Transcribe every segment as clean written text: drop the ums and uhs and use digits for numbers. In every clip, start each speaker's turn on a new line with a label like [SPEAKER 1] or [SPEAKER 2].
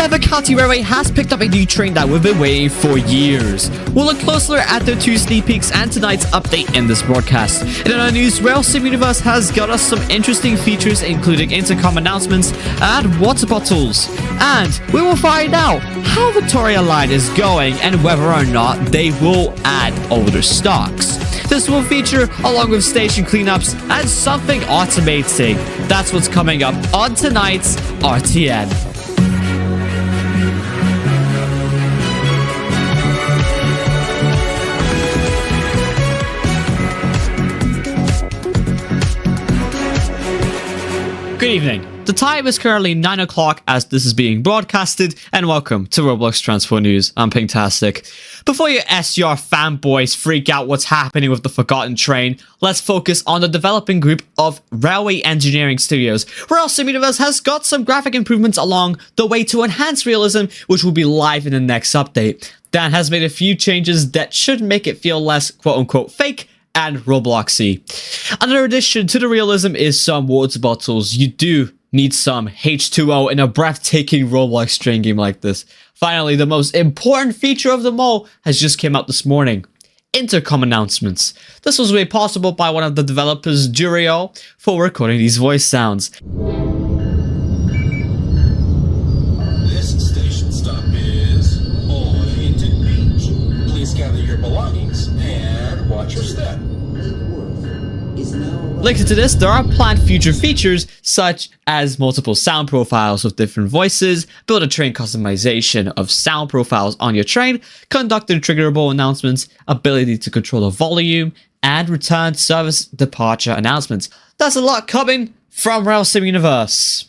[SPEAKER 1] Stepford County Railway has picked up a new train that we've been waiting for years. We'll look closer at their 2 sneak peeks and tonight's update in this broadcast. In our news, Rail Sim Universe has got us some interesting features, including intercom announcements and water bottles. And we will find out how Victoria Line is going and whether or not they will add older stocks. This will feature along with station cleanups and something automating. That's what's coming up on tonight's RTN. Good evening. The time is currently 9 o'clock as this is being broadcasted, and welcome to Roblox Transport News. I'm Pinktastic. Before your SCR fanboys freak out what's happening with the Forgotten Train, let's focus on the developing group of Railway Engineering Studios. Rail Sim Universe has got some graphic improvements along the way to enhance realism, which will be live in the next update. Dan has made a few changes that should make it feel less quote-unquote fake and Robloxy. Another addition to the realism is some water bottles. You do need some H2O in a breathtaking Roblox train game like this. Finally, the most important feature of them all has just came out this morning. Intercom announcements. This was made possible by one of the developers, Durio, for recording these voice sounds.
[SPEAKER 2] This station stop is Oriented Beach. Please gather your belongings and watch your step.
[SPEAKER 1] Linked to this, there are planned future features such as multiple sound profiles with different voices, build a train customization of sound profiles on your train, conduct triggerable announcements, ability to control the volume, and return service departure announcements. That's a lot coming from Rail Sim Universe.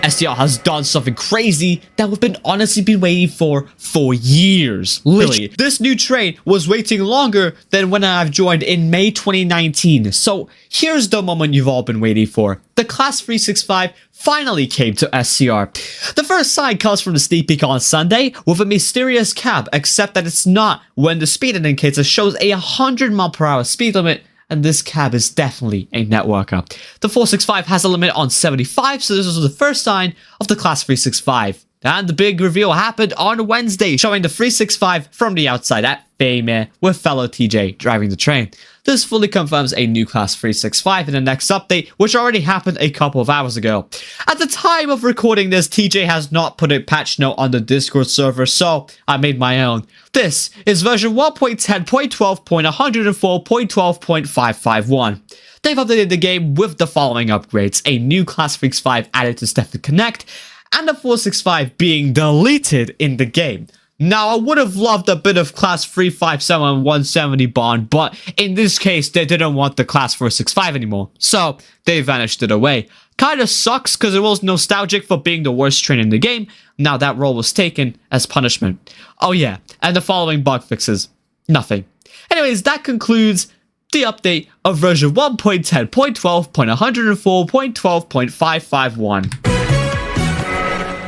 [SPEAKER 1] SCR has done something crazy that we've been honestly been waiting for years. Literally, this new train was waiting longer than when I've joined in May 2019. So here's the moment you've all been waiting for. The Class 365 finally came to SCR. The first sign comes from the sneak peek on Sunday with a mysterious cab, except that it's not when the speed indicator shows a 100mph speed limit. And this cab is definitely a networker. The 465 has a limit on 75, so this was the first sign of the Class 365. And the big reveal happened on Wednesday, showing the 365 from the outside at Faymere with fellow TJ driving the train. This fully confirms a new Class 365 in the next update, which already happened a couple of hours ago. At the time of recording this, TJ has not put a patch note on the Discord server, so I made my own. This is version 1.10.12.104.12.551. They've updated the game with the following upgrades: a new Class 365 added to Stepford Connect, and the 465 being deleted in the game. Now, I would have loved a bit of Class 357 and 170 bond, but in this case, they didn't want the Class 465 anymore, so they vanished it away. Kinda sucks because it was nostalgic for being the worst train in the game. Now that role was taken as punishment. Oh yeah, and the following bug fixes. Nothing. Anyways, that concludes the update of version 1.10.12.104.12.551.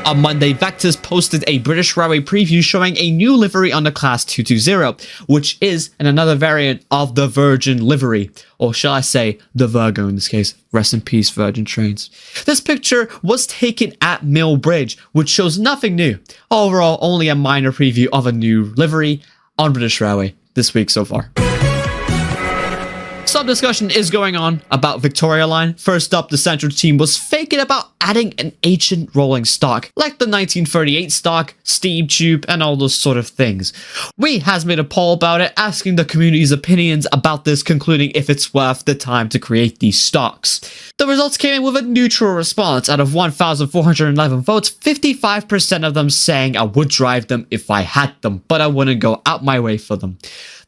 [SPEAKER 1] On Monday, Vectors posted a British Railway preview showing a new livery on the Class 220, which is another variant of the Virgin livery, or shall I say, the Virgo in this case. Rest in peace, Virgin trains. This picture was taken at Mill Bridge, which shows nothing new. Overall, only a minor preview of a new livery on British Railway this week so far. Some discussion is going on about Victoria Line. First up, the central team was faking about adding an ancient rolling stock, like the 1938 stock, steam tube, and all those sort of things. We has made a poll about it, asking the community's opinions about this, concluding if it's worth the time to create these stocks. The results came in with a neutral response. Out of 1,411 votes, 55% of them saying I would drive them if I had them, but I wouldn't go out my way for them.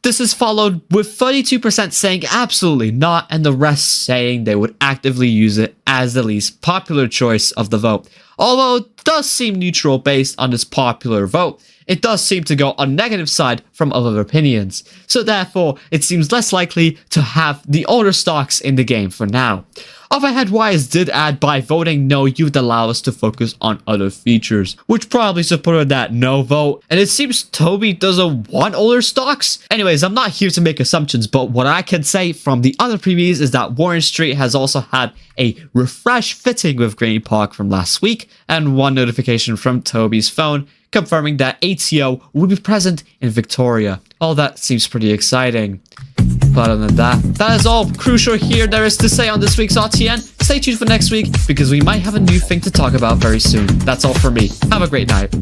[SPEAKER 1] This is followed with 32% saying absolutely not, and the rest saying they would actively use it as the least popular choice of the vote. Although it does seem neutral based on this popular vote, it does seem to go on the negative side from other opinions. So therefore, it seems less likely to have the older stocks in the game for now. Overhead Wires did add by voting no, you'd allow us to focus on other features, which probably supported that no vote, and it seems Toby doesn't want older stocks. Anyways, I'm not here to make assumptions, but what I can say from the other previews is that Warren Street has also had a refresh fitting with Green Park from last week, and one notification from Toby's phone confirming that ATO will be present in Victoria. All that seems pretty exciting. But other than that, that is all crucial here there is to say on this week's RTN. Stay tuned for next week because we might have a new thing to talk about very soon. That's all for me. Have a great night.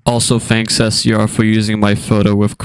[SPEAKER 3] Also, thanks SCR for using my photo with